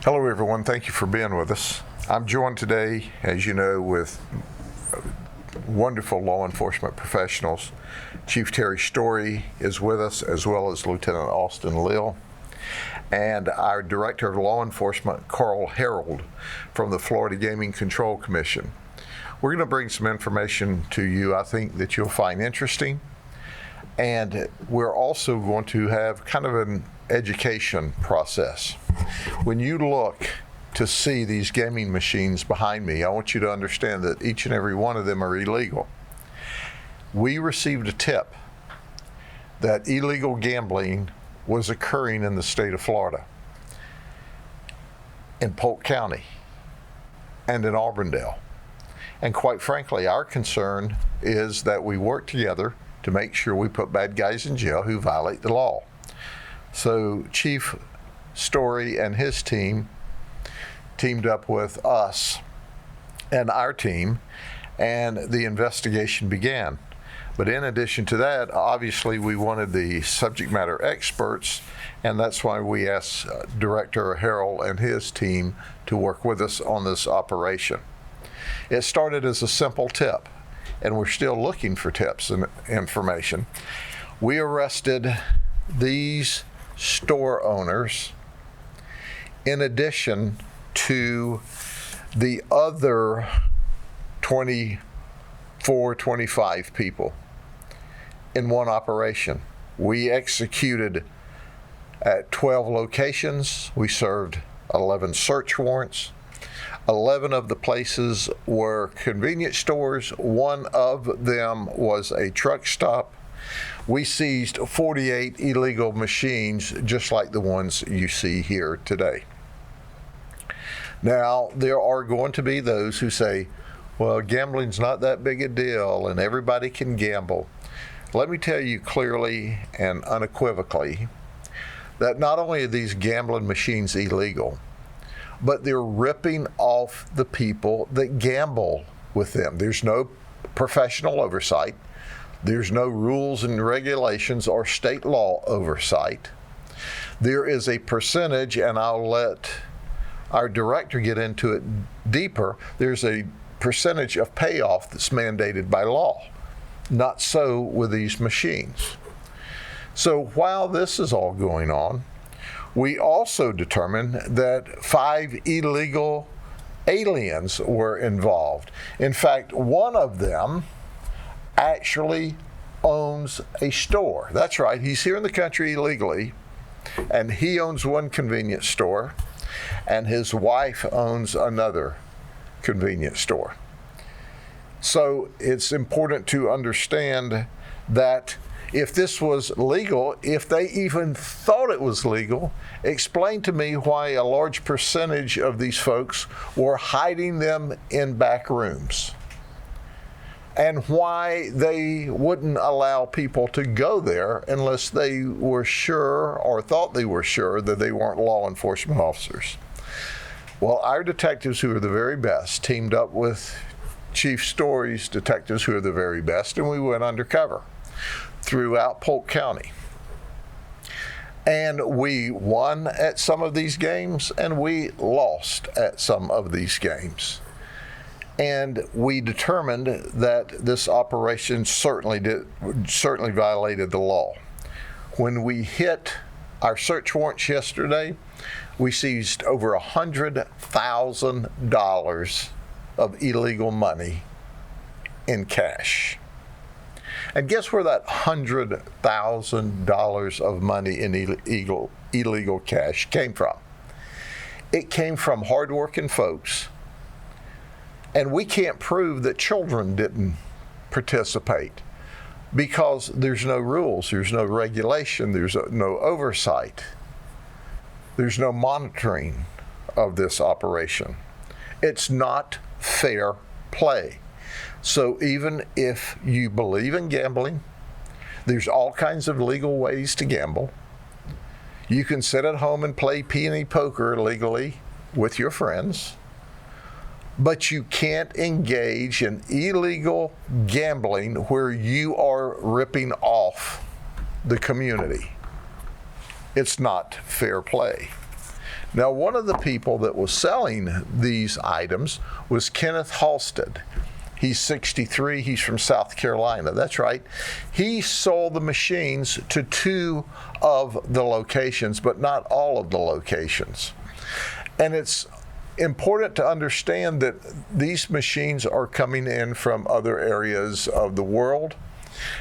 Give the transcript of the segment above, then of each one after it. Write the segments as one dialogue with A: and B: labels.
A: Hello everyone, thank you for being with us. I'm joined today, as you know, with wonderful law enforcement professionals. Chief Terry Story is with us, as well as Lieutenant Austin Lill, and our Director of Law Enforcement, Carl Harold, from the Florida Gaming Control Commission. We're going to bring some information to you I think that you'll find interesting, and we're also going to have kind of an education process. When you look to see these gaming machines behind me, I want you to understand that each and every one of them are illegal. We received a tip that illegal gambling was occurring in the state of Florida, in Polk County and in Auburndale. And quite frankly, our concern is that we work together to make sure we put bad guys in jail who violate the law. So Chief Story and his team teamed up with us and our team, and the investigation began. But in addition to that, obviously we wanted the subject matter experts, and that's why we asked Director Harold and his team to work with us on this operation. It started as a simple tip, and we're still looking for tips and information. We arrested these store owners in addition to the other 24, 25 people in one operation. We executed at 12 locations. We served 11 search warrants. 11 of the places were convenience stores. One of them was a truck stop. We seized 48 illegal machines, just like the ones you see here today. Now, there are going to be those who say, well, gambling's not that big a deal and everybody can gamble. Let me tell you clearly and unequivocally that not only are these gambling machines illegal, but they're ripping off the people that gamble with them. There's no professional oversight. There's no rules and regulations or state law oversight. There is a percentage, and I'll let our director get into it deeper, there's a percentage of payoff that's mandated by law. Not so with these machines. So while this is all going on, we also determined that 5 illegal aliens were involved. In fact, one of them actually owns a store. That's right, he's here in the country illegally, and he owns one convenience store, and his wife owns another convenience store. So it's important to understand that if this was legal, if they even thought it was legal, explain to me why a large percentage of these folks were hiding them in back rooms, and why they wouldn't allow people to go there unless they were sure or thought they were sure that they weren't law enforcement officers. Well, our detectives, who are the very best, teamed up with Chief Story's detectives, who are the very best, and we went undercover throughout Polk County. And we won at some of these games, and we lost at some of these games. And we determined that this operation certainly violated the law. When we hit our search warrants yesterday, we seized over $100,000 of illegal money in cash. And guess where that $100,000 of money in illegal cash came from? It came from hardworking folks. And we can't prove that children didn't participate because there's no rules, there's no regulation, there's no oversight, there's no monitoring of this operation. It's not fair play. So even if you believe in gambling, there's all kinds of legal ways to gamble. You can sit at home and play penny poker legally with your friends, but you can't engage in illegal gambling where you are ripping off the community. It's not fair play. Now, one of the people that was selling these items was Kenneth Halstead. He's 63. He's from South Carolina. That's right. He sold the machines to 2 of the locations, but not all of the locations. And it's important to understand that these machines are coming in from other areas of the world,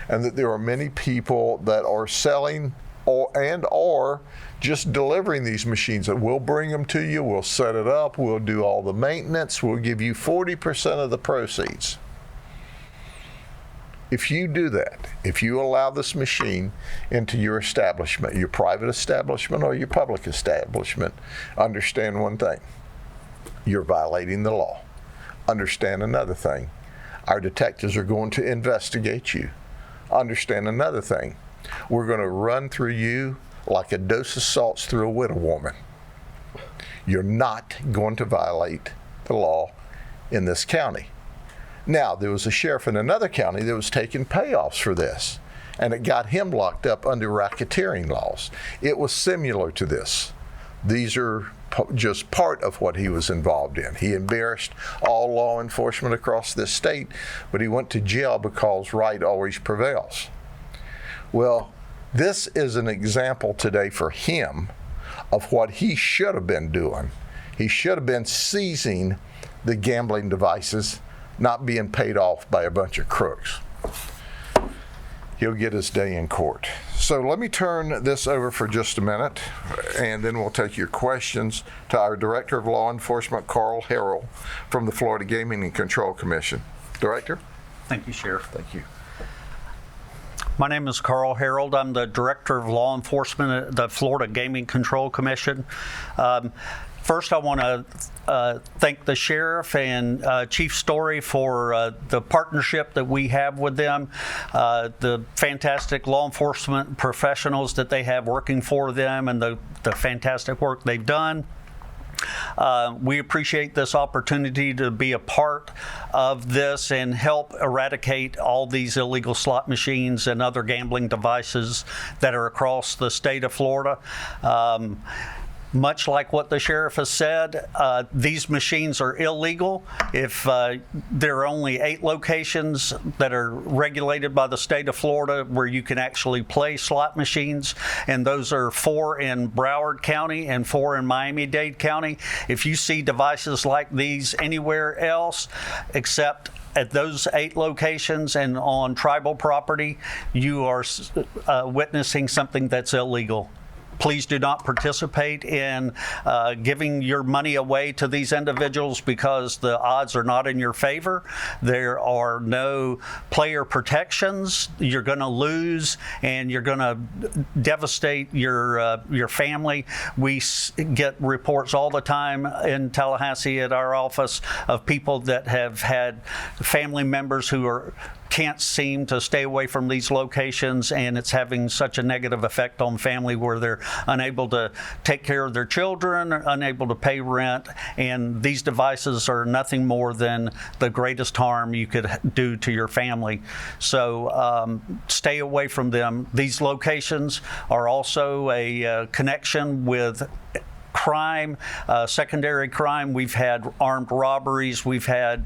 A: and that there are many people that are selling or just delivering these machines. That we'll bring them to you, we'll set it up, we'll do all the maintenance, we'll give you 40% of the proceeds. If you do that, if you allow this machine into your establishment, your private establishment or your public establishment, understand one thing: you're violating the law. Understand another thing: our detectives are going to investigate you. Understand another thing: we're going to run through you like a dose of salts through a widow woman. You're not going to violate the law in this county. Now, there was a sheriff in another county that was taking payoffs for this, and it got him locked up under racketeering laws. It was similar to this. These are just part of what he was involved in. He embarrassed all law enforcement across this state, but he went to jail because right always prevails. Well, this is an example today for him of what he should have been doing. He should have been seizing the gambling devices, not being paid off by a bunch of crooks. He'll get his day in court. So let me turn this over for just a minute, and then we'll take your questions to our Director of Law Enforcement, Carl Harrell, from the Florida Gaming and Control Commission. Director?
B: Thank you, Sheriff.
A: Thank you.
B: My name is Carl Harold. I'm the Director of Law Enforcement at the Florida Gaming Control Commission. First, I want to thank the Sheriff and Chief Story for the partnership that we have with them, the fantastic law enforcement professionals that they have working for them, and the fantastic work they've done. We appreciate this opportunity to be a part of this and help eradicate all these illegal slot machines and other gambling devices that are across the state of Florida. Much like what the sheriff has said, these machines are illegal. If there are only 8 locations that are regulated by the state of Florida where you can actually play slot machines, and those are 4 in Broward County and 4 in Miami-Dade County. If you see devices like these anywhere else except at those 8 locations and on tribal property, you are witnessing something that's illegal. Please do not participate in giving your money away to these individuals because the odds are not in your favor. There are no player protections. You're going to lose, and you're going to devastate your family. We get reports all the time in Tallahassee at our office of people that have had family members who can't seem to stay away from these locations, and it's having such a negative effect on family where they're unable to take care of their children, unable to pay rent, and these devices are nothing more than the greatest harm you could do to your family. So stay away from them. These locations are also a connection with crime, secondary crime. We've had armed robberies. We've had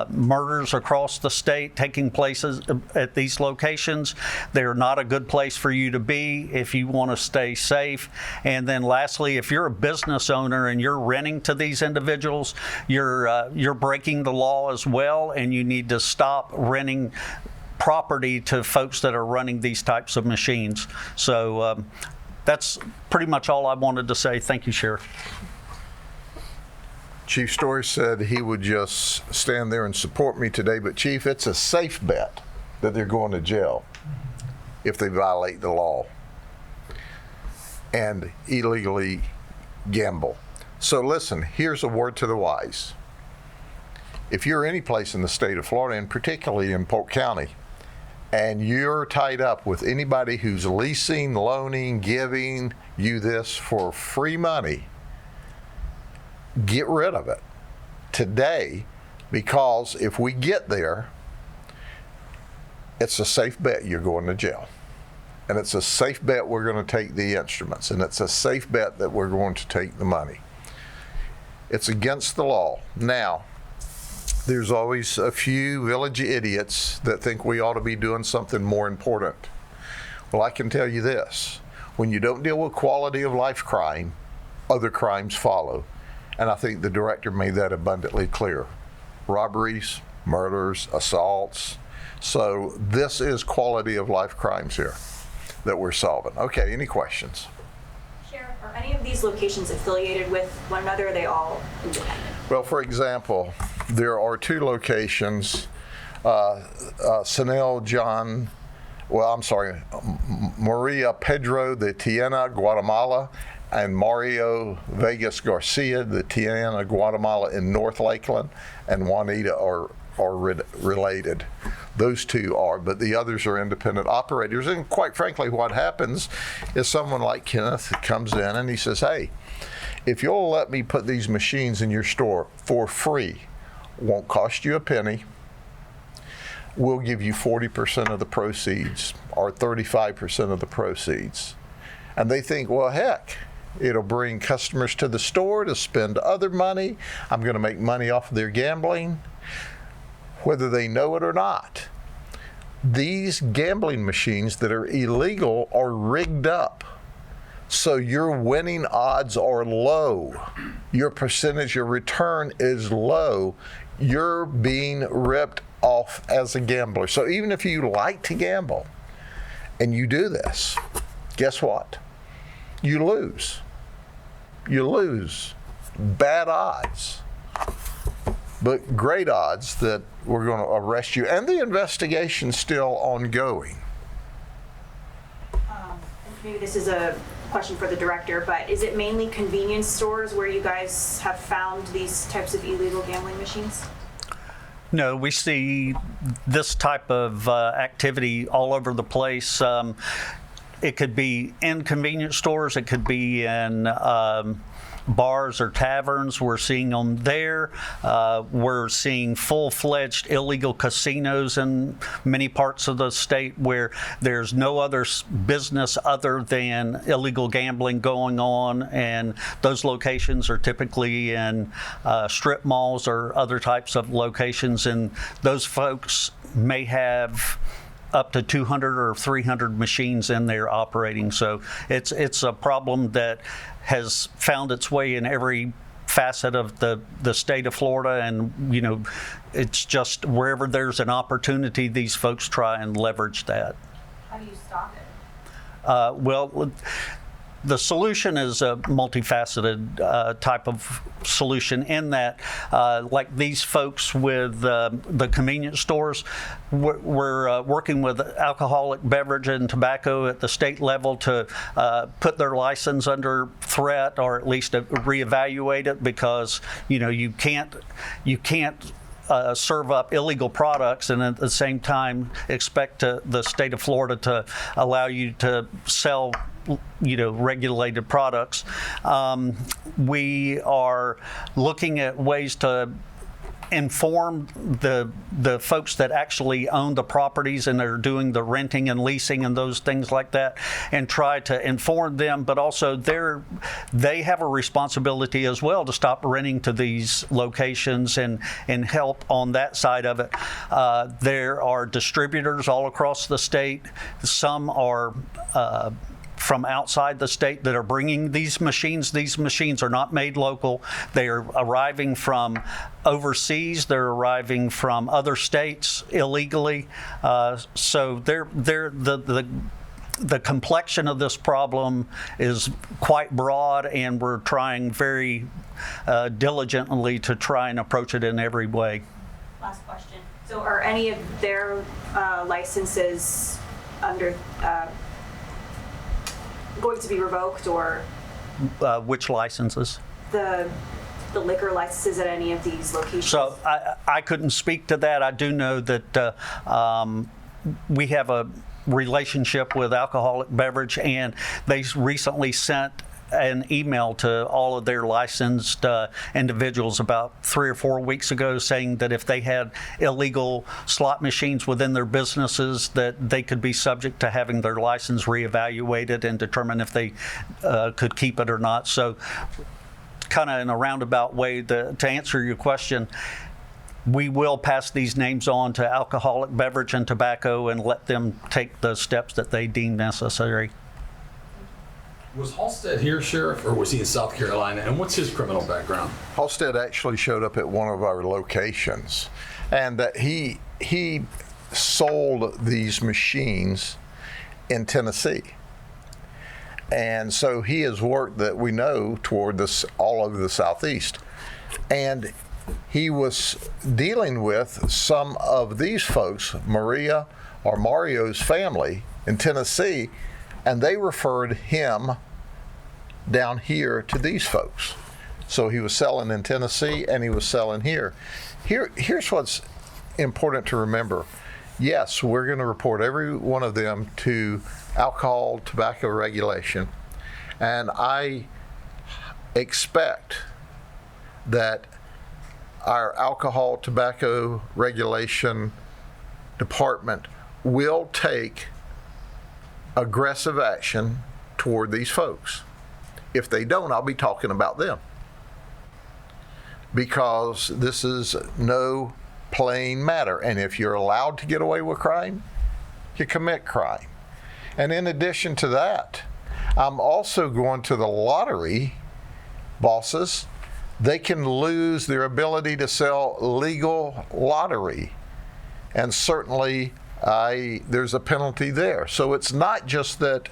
B: murders across the state taking place at these locations. They're not a good place for you to be if you want to stay safe. And then lastly, if you're a business owner and you're renting to these individuals, you're breaking the law as well, and you need to stop renting property to folks that are running these types of machines. So that's pretty much all I wanted to say. Thank you, Sheriff.
A: Chief Story said he would just stand there and support me today, but Chief, it's a safe bet that they're going to jail if they violate the law and illegally gamble. So listen, here's a word to the wise. If you're any place in the state of Florida, and particularly in Polk County, and you're tied up with anybody who's leasing, loaning, giving you this for free money, get rid of it today, because if we get there, it's a safe bet you're going to jail. And it's a safe bet we're going to take the instruments, and it's a safe bet that we're going to take the money. It's against the law. Now, there's always a few village idiots that think we ought to be doing something more important. Well, I can tell you this. When you don't deal with quality of life crime, other crimes follow. And I think the director made that abundantly clear. Robberies, murders, assaults. So this is quality of life crimes here that we're solving. Okay, any questions?
C: Sheriff, are any of these locations affiliated with one another, or are they all independent?
A: Well, for example, there are two locations, Maria Pedro de Tiena, Guatemala, and Mario Vegas Garcia, the Tiena, Guatemala in North Lakeland, and Juanita are related. Those two are, but the others are independent operators. And quite frankly, what happens is someone like Kenneth comes in and he says, hey, if you'll let me put these machines in your store for free, won't cost you a penny, we'll give you 40% of the proceeds or 35% of the proceeds. And they think, well, heck, it'll bring customers to the store to spend other money. I'm going to make money off of their gambling, whether they know it or not. These gambling machines that are illegal are rigged up. So your winning odds are low. Your percentage of return is low. You're being ripped off as a gambler. So even if you like to gamble and you do this, guess what? You lose. You lose. Bad odds. But great odds that we're going to arrest you. And the investigation's still ongoing.
C: Maybe this is a question for the director, but is it mainly convenience stores where you guys have found these types of illegal gambling machines?
B: No, we see this type of activity all over the place. It could be in convenience stores. It could be in bars or taverns. We're seeing them there. We're seeing full-fledged illegal casinos in many parts of the state where there's no other business other than illegal gambling going on, and those locations are typically in strip malls or other types of locations, and those folks may have up to 200 or 300 machines in there operating. So it's a problem that has found its way in every facet of the state of Florida, and it's just wherever there's an opportunity, these folks try and leverage that.
C: How do you stop it?
B: Well, the solution is a multifaceted type of solution in that, like these folks with the convenience stores, we're working with alcoholic beverage and tobacco at the state level to put their license under threat, or at least reevaluate it, because you can't serve up illegal products and at the same time expect the state of Florida to allow you to sell regulated products. We are looking at ways to inform the folks that actually own the properties and are doing the renting and leasing and those things like that, and try to inform them, but also they have a responsibility as well to stop renting to these locations and help on that side of it. There are distributors all across the state. Some are from outside the state that are bringing these machines. These machines are not made local. They are arriving from overseas. They're arriving from other states illegally. So the complexion of this problem is quite broad, and we're trying very diligently to try and approach it in every way.
C: Last question. So are any of their licenses under going to be revoked, or
B: which licenses?
C: The liquor licenses at any of these locations?
B: So I couldn't speak to that. I do know that we have a relationship with alcoholic beverage, and they recently sent an email to all of their licensed individuals about 3 or 4 weeks ago saying that if they had illegal slot machines within their businesses, that they could be subject to having their license reevaluated and determine if they could keep it or not. So kind of in a roundabout way, to answer your question, we will pass these names on to alcoholic beverage and tobacco and let them take the steps that they deem necessary.
D: Was Halstead here, Sheriff, or was he in South Carolina? And what's his criminal background?
A: Halstead actually showed up at one of our locations, and that he sold these machines in Tennessee. And so he has worked, that we know, toward this all over the Southeast. And he was dealing with some of these folks, Maria or Mario's family in Tennessee, and they referred him down here to these folks. So he was selling in Tennessee and he was selling here. Here's what's important to remember. Yes, we're going to report every one of them to alcohol, tobacco regulation, and I expect that our alcohol, tobacco regulation department will take aggressive action toward these folks. If they don't, I'll be talking about them, because this is no plain matter. And if you're allowed to get away with crime, you commit crime. And in addition to that, I'm also going to the lottery bosses. They can lose their ability to sell legal lottery. And certainly there's a penalty there. So it's not just that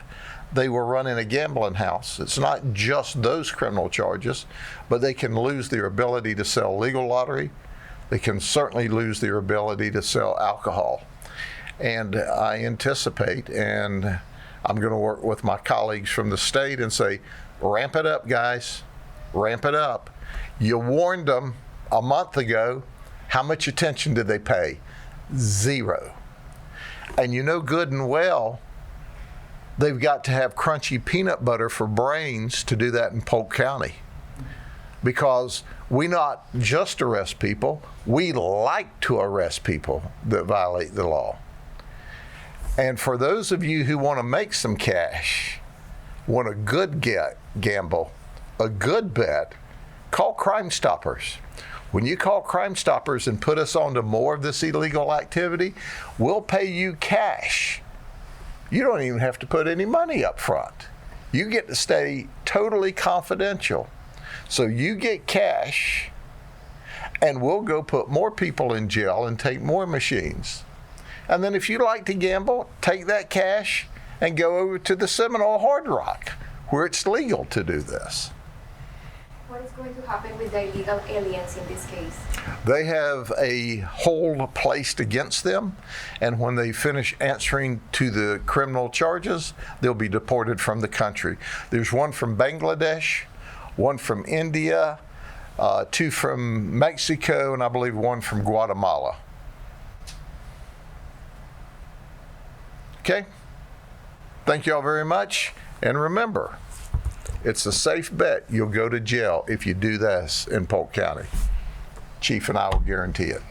A: they were running a gambling house. It's not just those criminal charges, but they can lose their ability to sell legal lottery. They can certainly lose their ability to sell alcohol. And I anticipate, and I'm going to work with my colleagues from the state and say, ramp it up, guys, ramp it up. You warned them a month ago. How much attention did they pay? Zero. And you know good and well, they've got to have crunchy peanut butter for brains to do that in Polk County. Because we not just arrest people, we like to arrest people that violate the law. And for those of you who want to make some cash, want a good gamble, a good bet, call Crime Stoppers. When you call Crime Stoppers and put us onto more of this illegal activity, we'll pay you cash. You don't even have to put any money up front. You get to stay totally confidential. So you get cash, and we'll go put more people in jail and take more machines. And then if you like to gamble, take that cash and go over to the Seminole Hard Rock, where it's legal to do this.
E: What is going to happen with the illegal aliens in this case?
A: They have a hold placed against them, and when they finish answering to the criminal charges, they'll be deported from the country. There's one from Bangladesh, one from India, 2 from Mexico, and I believe 1 from Guatemala. Okay? Thank you all very much, and remember, it's a safe bet you'll go to jail if you do this in Polk County. Chief and I will guarantee it.